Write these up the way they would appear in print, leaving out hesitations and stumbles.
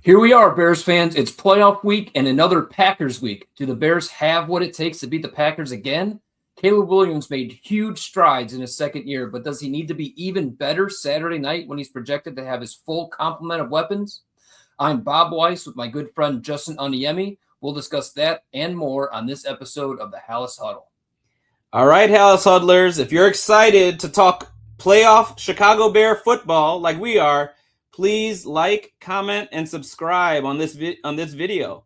Here we are, Bears fans. It's playoff week and another Packers week. Do the Bears have what it takes to beat the Packers again? Caleb Williams made huge strides in his second year, but does he need to be even better Saturday night when he's projected to have his full complement of weapons? I'm Bob Weiss with my good friend Justin Onayemi. We'll discuss that and more on this episode of the Halas Huddle. All right, Halas Huddlers, if you're excited to talk playoff Chicago Bear football like we are, please like, comment, and subscribe on this video.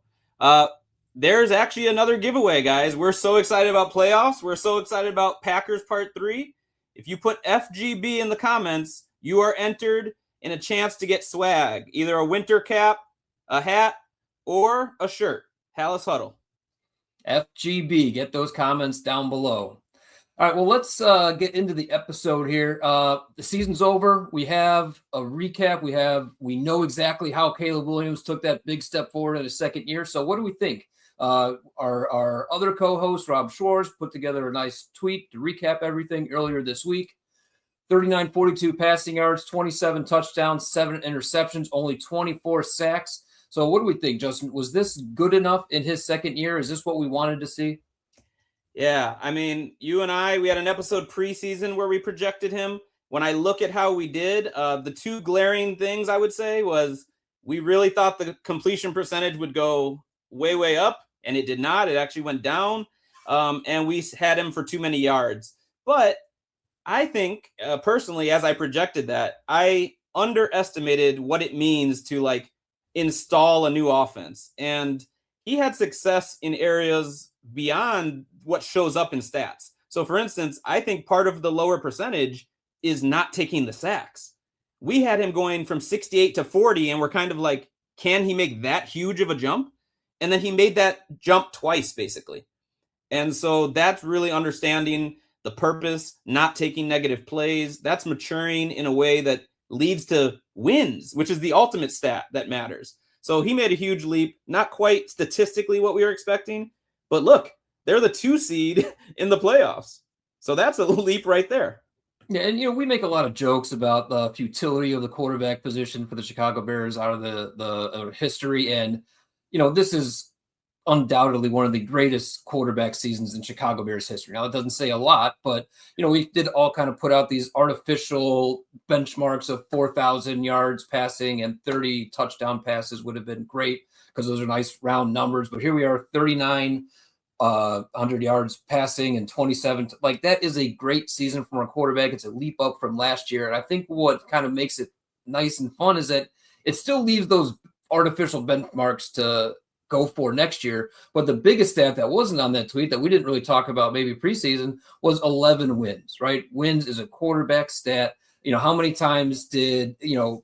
There's actually another giveaway, guys. We're so excited about playoffs. We're so excited about Packers Part 3. If you put FGB in the comments, you are entered in a chance to get swag, either a winter cap, a hat, or a shirt. Halas Huddle. FGB, get those comments down below. All right, well, let's get into the episode here. The season's over. We have a recap. We know exactly how Caleb Williams took that big step forward in his second year. So what do we think? Our other co-host, Rob Schwartz, put together a nice tweet to recap everything earlier this week. 39-42 passing yards, 27 touchdowns, 7 interceptions, only 24 sacks. So what do we think, Justin? Was this good enough in his second year? Is this what we wanted to see? Yeah, I mean, we had an episode preseason where we projected him. When I look at how we did, the two glaring things I would say was we really thought the completion percentage would go way, way up, and it did not. It actually went down, and we had him for too many yards. But I think, personally, as I projected that, I underestimated what it means to, install a new offense. And he had success in areas beyond what shows up in stats. So for instance, I think part of the lower percentage is not taking the sacks. We had him going from 68 to 40, and we're kind of like, can he make that huge of a jump? And then he made that jump twice, basically. And so that's really understanding the purpose, not taking negative plays. That's maturing in a way that leads to wins, which is the ultimate stat that matters. So he made a huge leap, not quite statistically what we were expecting, but look, they're the 2 seed in the playoffs. So that's a leap right there. Yeah, and we make a lot of jokes about the futility of the quarterback position for the Chicago Bears out of the history, and this is undoubtedly one of the greatest quarterback seasons in Chicago Bears history. Now, it doesn't say a lot, but we did all kind of put out these artificial benchmarks of 4,000 yards passing and 30 touchdown passes would have been great because those are nice round numbers. But here we are, 3,900 yards passing and 27. That is a great season from a quarterback. It's a leap up from last year. And I think what kind of makes it nice and fun is that it still leaves those artificial benchmarks to go for next year. But the biggest stat that wasn't on that tweet that we didn't really talk about maybe preseason was 11 wins, right? Wins is a quarterback stat. How many times did, the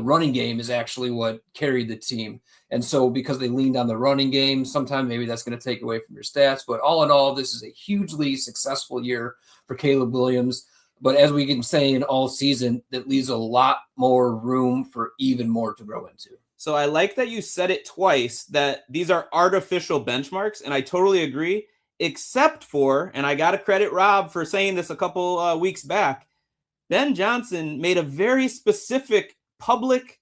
running game is actually what carried the team. And so because they leaned on the running game, sometime maybe that's going to take away from your stats. But all in all, this is a hugely successful year for Caleb Williams. But as we've been saying all season, that leaves a lot more room for even more to grow into. So I like that you said it twice, that these are artificial benchmarks, and I totally agree, except for, and I got to credit Rob for saying this a couple weeks back, Ben Johnson made a very specific public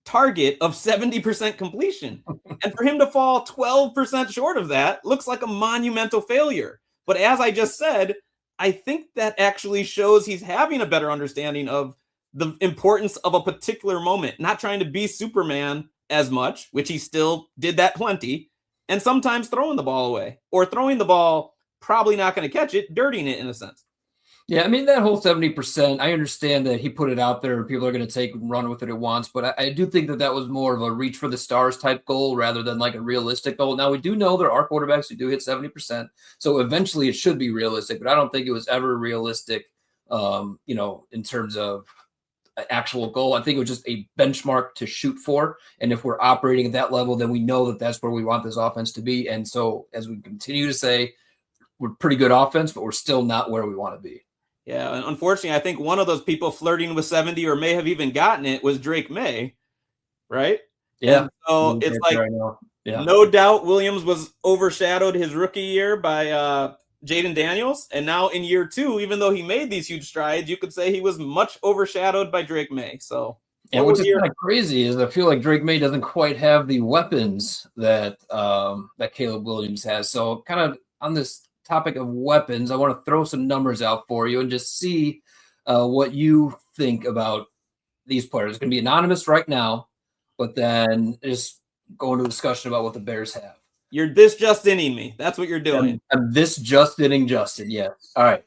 target of 70% completion. And for him to fall 12% short of that looks like a monumental failure. But as I just said, I think that actually shows he's having a better understanding of the importance of a particular moment, not trying to be Superman as much, which he still did that plenty, and sometimes throwing the ball away or throwing the ball, probably not going to catch it, dirtying it in a sense. Yeah, I mean, that whole 70%, I understand that he put it out there and people are going to take and run with it at once, but I do think that was more of a reach for the stars type goal rather than like a realistic goal. Now, we do know there are quarterbacks who do hit 70%, so eventually it should be realistic, but I don't think it was ever realistic, in terms of actual goal. I think it was just a benchmark to shoot for. And if we're operating at that level, then we know that that's where we want this offense to be. And so as we continue to say, we're pretty good offense, but we're still not where we want to be. Yeah. And unfortunately, I think one of those people flirting with 70 or may have even gotten it was Drake May. Right. Yeah. And so it's like, no doubt Williams was overshadowed his rookie year by Jaden Daniels. And now in year 2, even though he made these huge strides, you could say he was much overshadowed by Drake May. So And what's just kind of crazy is I feel like Drake May doesn't quite have the weapons that that Caleb Williams has. So kind of on this topic of weapons, I want to throw some numbers out for you and just see what you think about these players. It's going to be anonymous right now, but then just go into a discussion about what the Bears have. You're this just inning me. That's what you're doing. I'm this just inning Justin, yes. All right.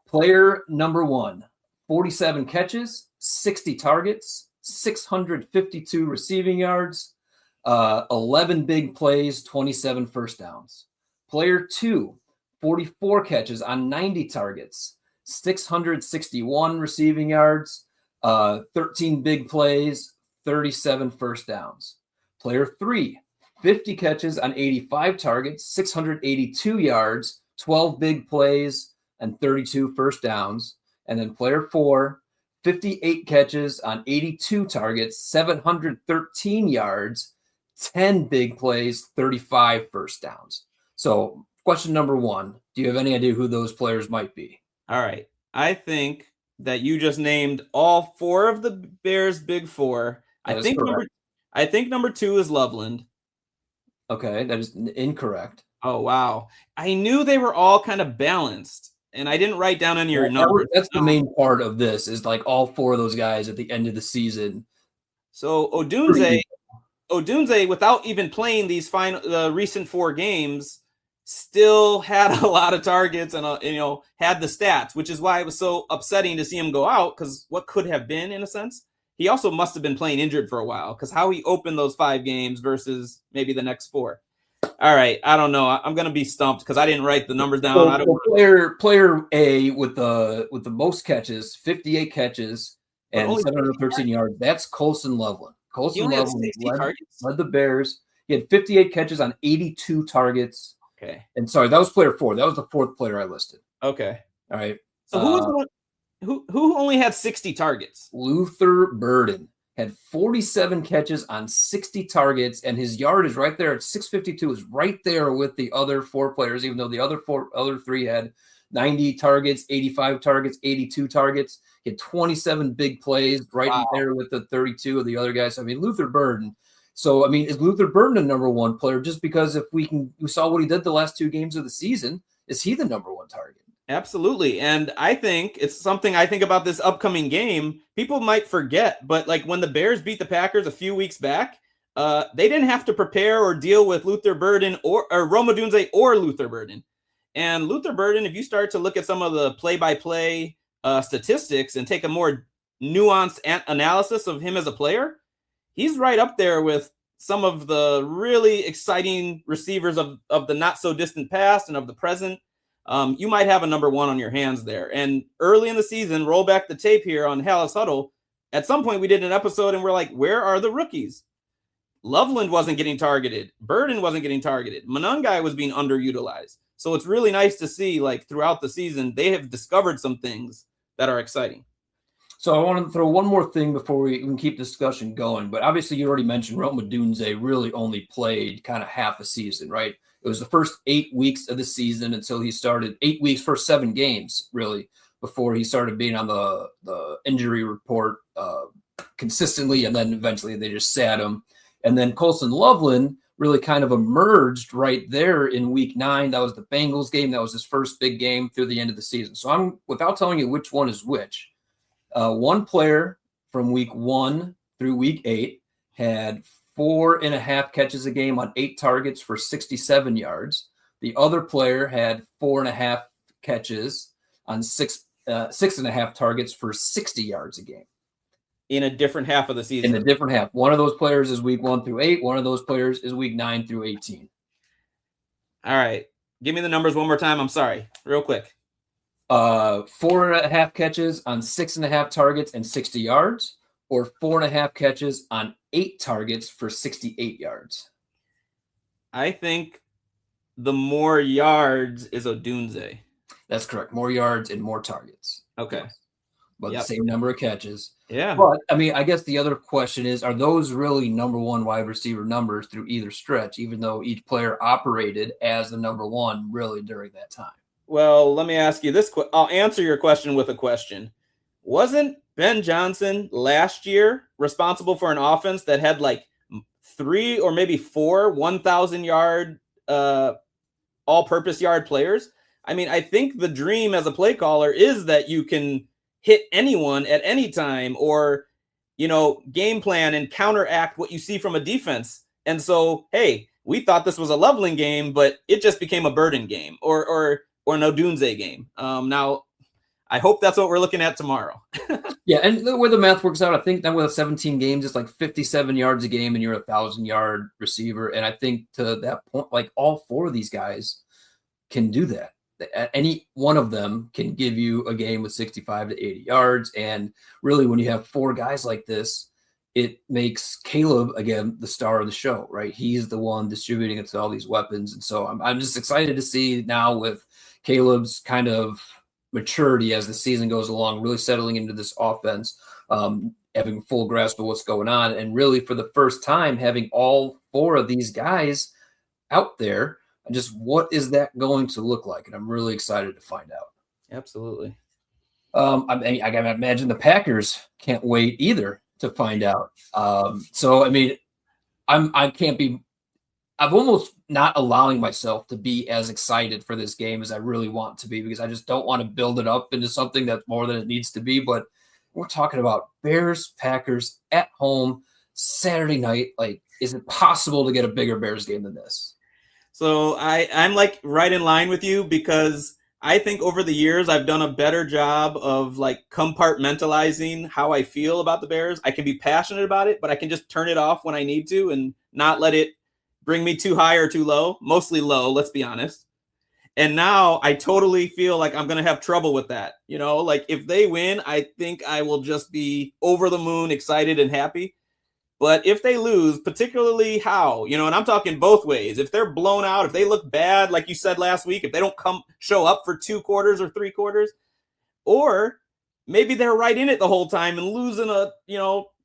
Player number 1, 47 catches, 60 targets, 652 receiving yards, 11 big plays, 27 first downs. Player 2, 44 catches on 90 targets, 661 receiving yards, 13 big plays, 37 first downs. Player 3, 50 catches on 85 targets, 682 yards, 12 big plays, and 32 first downs. And then player 4, 58 catches on 82 targets, 713 yards, 10 big plays, 35 first downs. So question number 1, do you have any idea who those players might be? All right. I think that you just named all 4 of the Bears' big 4. I think number 2 is Loveland. Okay, that is incorrect. Oh, wow. I knew they were all kind of balanced. And I didn't write down any of your numbers. That's the main part of this is like all 4 of those guys at the end of the season. So Odunze, without even playing these recent 4 games, still had a lot of targets and had the stats, which is why it was so upsetting to see him go out. Because what could have been, in a sense, he also must have been playing injured for a while. Because how he opened those 5 games versus maybe the next 4. All right, I don't know. I'm going to be stumped because I didn't write the numbers down. Player A with the most catches, 58 catches and 713 yards. That's Colson Loveland. Colson Loveland led the Bears. He had 58 catches on 82 targets. Okay. And sorry, that was player 4. That was the 4th player I listed. Okay. All right. So who was the one who only had 60 targets? Luther Burden had 47 catches on 60 targets, and his yard is right there at 652, is right there with the other 4 players, even though the other 3 had 90 targets, 85 targets, 82 targets. He had 27 big plays right there with the 32 of the other guys. I mean, Luther Burden. So, I mean, is Luther Burden a number 1 player just because we saw what he did the last 2 games of the season? Is he the number 1 target? Absolutely. And I think it's something I think about this upcoming game. People might forget, but like when the Bears beat the Packers a few weeks back, they didn't have to prepare or deal with Luther Burden or Rome Odunze or Luther Burden. And Luther Burden, if you start to look at some of the play-by-play statistics and take a more nuanced analysis of him as a player, he's right up there with some of the really exciting receivers of the not-so-distant past and of the present. You might have a number 1 on your hands there. And early in the season, roll back the tape here on Halas Huddle. At some point, we did an episode and we're like, where are the rookies? Loveland wasn't getting targeted. Burden wasn't getting targeted. Monangai was being underutilized. So it's really nice to see, like, throughout the season, they have discovered some things that are exciting. So I want to throw one more thing before we can keep the discussion going. But obviously, you already mentioned Rome Odunze really only played kind of half a season, right? It was the first 8 weeks of the season until he started 8 weeks, first 7 games, really, before he started being on the injury report consistently. And then eventually they just sat him. And then Colson Loveland really kind of emerged right there in week 9. That was the Bengals game. That was his first big game through the end of the season. So I'm, without telling you which one is which, one player from week 1 through week 8 had 4.5 catches a game on 8 targets for 67 yards. The other player had 4.5 catches on 6.5 targets for 60 yards a game. In a different half of the season. In a different half. One of those players is week 1 through 8. One of those players is week 9 through 18. All right. Give me the numbers one more time. I'm sorry. Real quick. 4.5 catches on 6.5 targets and 60 yards, or 4.5 catches on 8 targets for 68 yards. I think the more yards is Odunze. That's correct. More yards and more targets. Okay. But the same number of catches. Yeah. But, I mean, I guess the other question is, are those really number 1 wide receiver numbers through either stretch, even though each player operated as the number 1 really during that time? Well, let me ask you this. I'll answer your question with a question. Wasn't Ben Johnson last year responsible for an offense that had like 3 or maybe 4 1,000-yard all-purpose yard players. I mean, I think the dream as a play caller is that you can hit anyone at any time, or game plan and counteract what you see from a defense. And so, hey, we thought this was a leveling game, but it just became a burden game or an Odunze game. Now, I hope that's what we're looking at tomorrow. Yeah, and the way the math works out, I think that with 17 games, it's like 57 yards a game, and you're a 1,000-yard receiver. And I think to that point, like all 4 of these guys can do that. Any one of them can give you a game with 65 to 80 yards. And really, when you have 4 guys like this, it makes Caleb, again, the star of the show, right? He's the one distributing it to all these weapons. And so I'm just excited to see now with Caleb's kind of maturity as the season goes along, really settling into this offense, having full grasp of what's going on, and really for the first time having all 4 of these guys out there. And just what is that going to look like? And I'm really excited to find out. Absolutely. I can imagine the Packers can't wait either to find out. So I mean, I'm almost not allowing myself to be as excited for this game as I really want to be, because I just don't want to build it up into something that's more than it needs to be. But we're talking about Bears Packers at home Saturday night. Like, is it possible to get a bigger Bears game than this? So I'm like right in line with you, because I think over the years I've done a better job of like compartmentalizing how I feel about the Bears. I can be passionate about it, but I can just turn it off when I need to and not let it bring me too high or too low. Mostly low, let's be honest. And now I totally feel like I'm going to have trouble with that. Like if they win, I think I will just be over the moon, excited and happy. But if they lose, particularly how, and I'm talking both ways, if they're blown out, if they look bad, like you said last week, if they don't show up for 2 quarters or 3 quarters, or maybe they're right in it the whole time and losing a,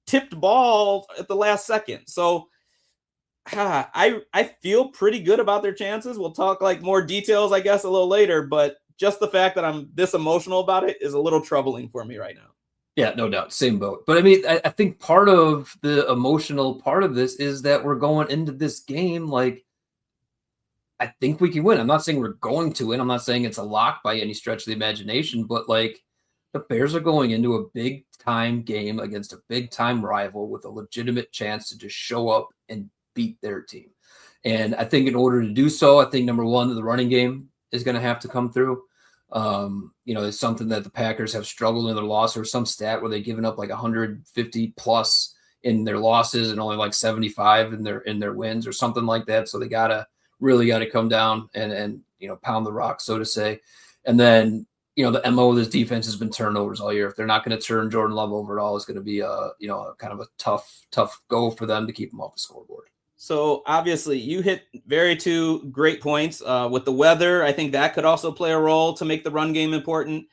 tipped ball at the last second. So I feel pretty good about their chances. We'll talk like more details, I guess, a little later, but just the fact that I'm this emotional about it is a little troubling for me right now. Yeah, no doubt. Same boat. But I mean, I think part of the emotional part of this is that we're going into this game like, I think we can win. I'm not saying we're going to win. I'm not saying it's a lock by any stretch of the imagination, but like the Bears are going into a big time game against a big time rival with a legitimate chance to just show up and beat their team. And I think in order to do so, I think number one, the running game is going to have to come through. It's something that the Packers have struggled in their loss, or some stat where they've given up like 150 plus in their losses and only like 75 in their wins or something like that. So they really got to come down and pound the rock, so to say. And then, the MO of this defense has been turnovers all year. If they're not going to turn Jordan Love over at all, it's going to be kind of a tough go for them to keep him off the scoreboard. So obviously you hit two great points with the weather. I think that could also play a role to make the run game important,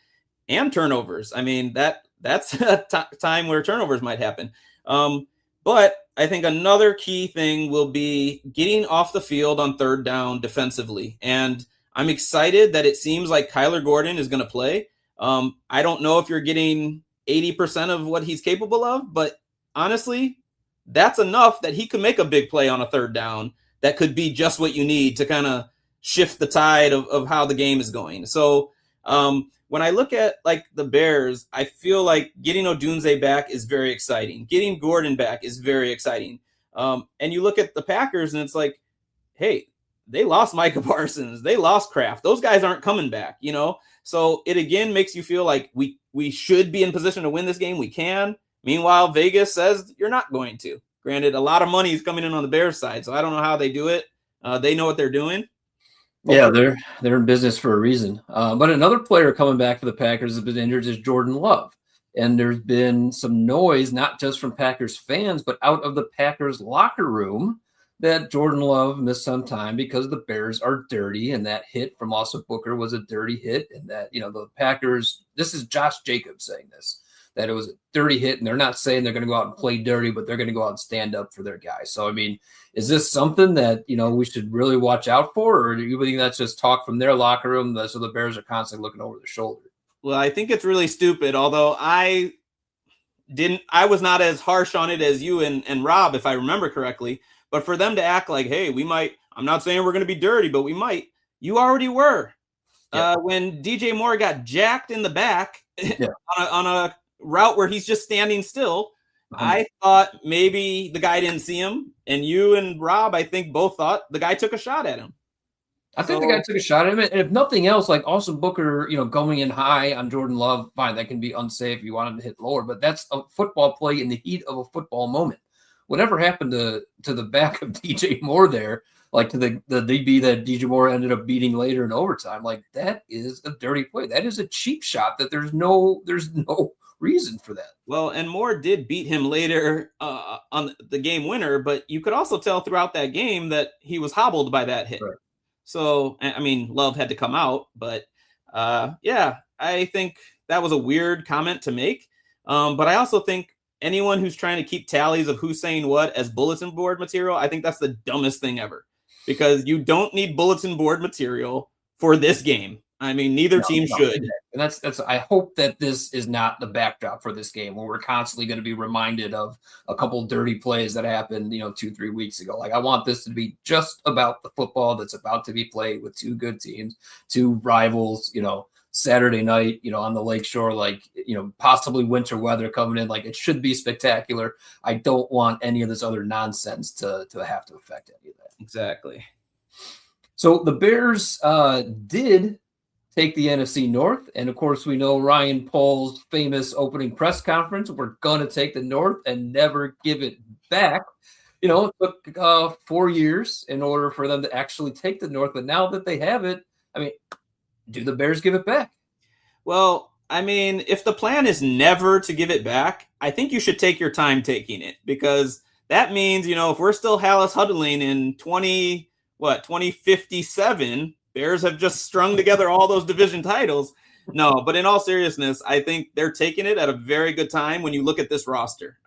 and turnovers. I mean, that's a time where turnovers might happen. But I think another key thing will be getting off the field on third down defensively. And I'm excited that it seems like Kyler Gordon is going to play. I don't know if you're getting 80% of what he's capable of, but honestly, that's enough that he could make a big play on a third down that could be just what you need to kind of shift the tide of how the game is going. So when I look at like the Bears, I feel like getting Odunze back is very exciting. Getting Gordon back is very exciting. And you look at the Packers and it's like, hey, they lost Micah Parsons. They lost Kraft. Those guys aren't coming back, So it again makes you feel like we should be in position to win this game. We can. Meanwhile, Vegas says you're not going to. Granted, a lot of money is coming in on the Bears side, so I don't know how they do it. They know what they're doing. Yeah, they're in business for a reason. But another player coming back for the Packers has been injured is Jordan Love. And there's been some noise, not just from Packers fans, but out of the Packers locker room, that Jordan Love missed some time because the Bears are dirty, and that hit from Austin Booker was a dirty hit, and that, the Packers, this is Josh Jacobs saying this, that it was a dirty hit, and they're not saying they're going to go out and play dirty, but they're going to go out and stand up for their guys. So, I mean, is this something that, we should really watch out for, or do you think that's just talk from their locker room so the Bears are constantly looking over their shoulder? Well, I think it's really stupid, although I I was not as harsh on it as you and Rob, if I remember correctly. But for them to act like, hey, we might, I'm not saying we're going to be dirty, but we might. You already were. When DJ Moore got jacked in the back on a route where he's just standing still, I thought maybe the guy didn't see him. And you and Rob, I think, both thought the guy took a shot at him. I think the guy took a shot at him. And if nothing else, like Austin Booker, going in high on Jordan Love, fine, that can be unsafe. You want him to hit lower, but that's a football play in the heat of a football moment. Whatever happened to the back of DJ Moore there, like to the DB that DJ Moore ended up beating later in overtime, like that is a dirty play. That is a cheap shot that there's no reason for that. Well, and Moore did beat him later on the game winner, but you could also tell throughout that game that he was hobbled by that hit. Right. So, I mean, Love had to come out, but I think that was a weird comment to make. But I also think anyone who's trying to keep tallies of who's saying what as bulletin board material, I think that's the dumbest thing ever, because you don't need bulletin board material for this game. I mean, neither team should. And that's I hope that this is not the backdrop for this game where we're constantly going to be reminded of a couple dirty plays that happened, 2-3 weeks ago. Like, I want this to be just about the football that's about to be played with two good teams, two rivals, Saturday night, on the lakeshore, like, possibly winter weather coming in. Like, it should be spectacular. I don't want any of this other nonsense to have to affect any of that. Exactly. So the Bears did take the NFC North. And of course, we know Ryan Pohl's famous opening press conference, we're going to take the North and never give it back. It took 4 years in order for them to actually take the North. But now that they have it, I mean, do the Bears give it back? Well, I mean, if the plan is never to give it back, I think you should take your time taking it, because that means, if we're still Halas huddling in 2057, Bears have just strung together all those division titles. No, but in all seriousness, I think they're taking it at a very good time when you look at this roster.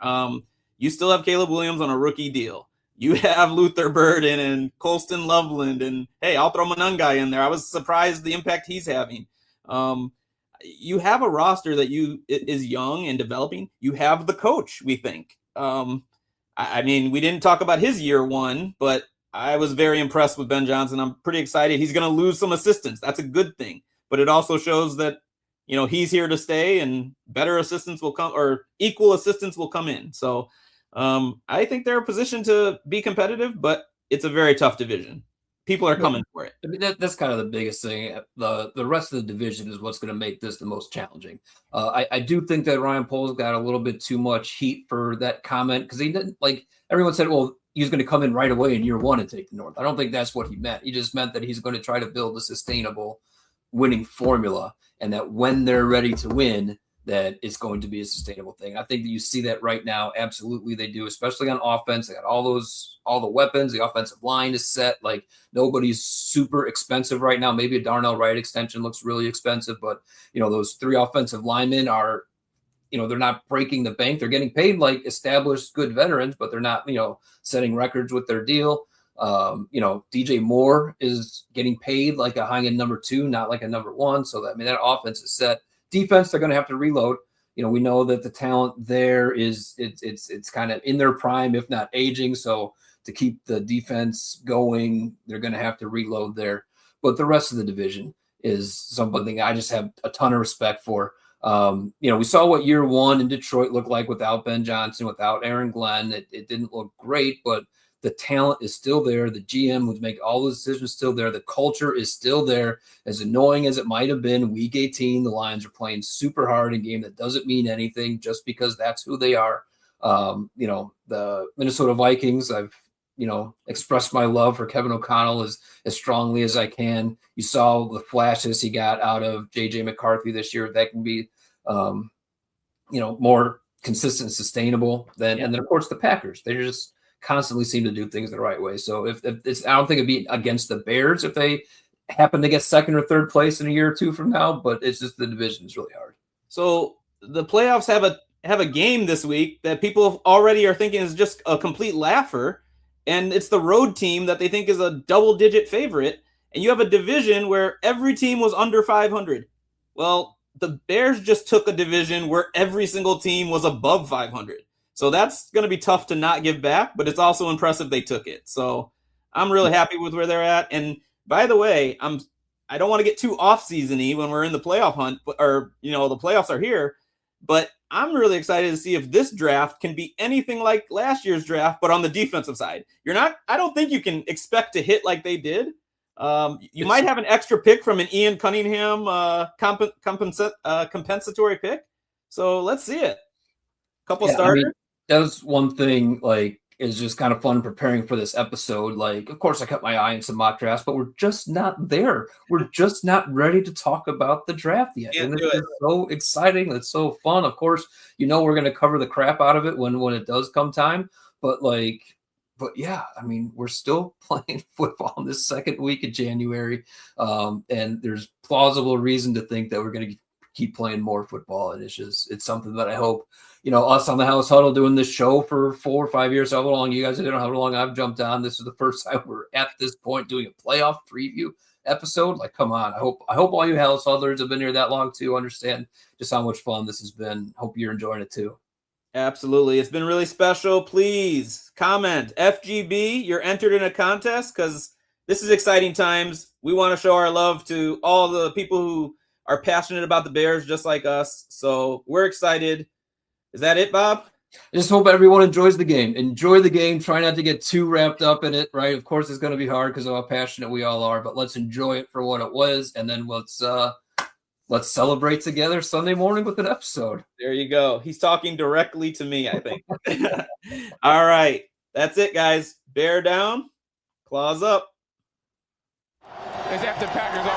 You still have Caleb Williams on a rookie deal. You have Luther Burden and Colston Loveland, and hey, I'll throw Monangai in there. I was surprised the impact he's having. You have a roster that is young and developing. You have the coach, we think. I mean, we didn't talk about his year one, but I was very impressed with Ben Johnson. I'm pretty excited. He's going to lose some assistants. That's a good thing. But it also shows that, he's here to stay, and better assistants will come, or equal assistants will come in. So I think they're positioned to be competitive, but it's a very tough division. People are coming for it. I mean, that's kind of the biggest thing. The rest of the division is what's going to make this the most challenging. I do think that Ryan Pohl's got a little bit too much heat for that comment, because he didn't, like, everyone said, well, he's going to come in right away in year one and take the North. I don't think that's what he meant. He just meant that he's going to try to build a sustainable winning formula, and that when they're ready to win, that it's going to be a sustainable thing. I think that you see that right now. Absolutely, they do, especially on offense. They got all the weapons. The offensive line is set. Like, nobody's super expensive right now. Maybe a Darnell Wright extension looks really expensive, but those three offensive linemen are, they're not breaking the bank. They're getting paid like established good veterans, but they're not, setting records with their deal. DJ Moore is getting paid like a high-end number 2, not like a number 1. So that offense is set. Defense, they're going to have to reload. We know that the talent there is it's kind of in their prime, if not aging. So to keep the defense going, they're going to have to reload there. But the rest of the division is something I just have a ton of respect for. We saw what year one in Detroit looked like without Ben Johnson, without Aaron Glenn. It didn't look great, but the talent is still there. The GM who's making all the decisions still there. The culture is still there. As annoying as it might have been, week 18, the Lions are playing super hard in a game that doesn't mean anything just because that's who they are. The Minnesota Vikings, I've expressed my love for Kevin O'Connell as strongly as I can. You saw the flashes he got out of JJ McCarthy this year. That can be, more consistent and sustainable than, and then of course the Packers, they just constantly seem to do things the right way. So if it's, I don't think it'd be against the Bears if they happen to get second or third place in a year or two from now, but it's just the division is really hard. So the playoffs have a game this week that people already are thinking is just a complete laugher. And it's the road team that they think is a double-digit favorite. And you have a division where every team was under 500. Well, the Bears just took a division where every single team was above 500. So that's going to be tough to not give back, but it's also impressive they took it. So I'm really happy with where they're at. And by the way, I don't want to get too off-season-y when we're in the playoff hunt, or, the playoffs are here, but I'm really excited to see if this draft can be anything like last year's draft, but on the defensive side. I don't think you can expect to hit like they did. You might have an extra pick from an Ian Cunningham compensatory pick. So let's see it. Couple starters. That was one thing, is just kind of fun preparing for this episode. Of course, I kept my eye on some mock drafts, but we're just not there. We're just not ready to talk about the draft yet. And it's so exciting. It's so fun. Of course, we're going to cover the crap out of it when it does come time. But yeah, we're still playing football in this second week of January. And there's plausible reason to think that we're going to keep playing more football. And it's something that I hope, us on the Halas Huddle doing this show for 4 or 5 years, however long you guys have, however long I've jumped on. This is the first time we're at this point doing a playoff preview episode. Come on. I hope all you Halas Huddlers have been here that long to understand just how much fun this has been. Hope you're enjoying it too. Absolutely. It's been really special. Please comment FGB. You're entered in a contest because this is exciting times. We want to show our love to all the people who are passionate about the Bears just like us. So we're excited. Is that it, Bob? I just hope everyone enjoys the game. Enjoy the game. Try not to get too wrapped up in it, right? Of course, it's going to be hard because of how passionate we all are, but let's enjoy it for what it was, and then let's celebrate together Sunday morning with an episode. There you go. He's talking directly to me, I think. All right. That's it, guys. Bear down. Claws up. As after Packers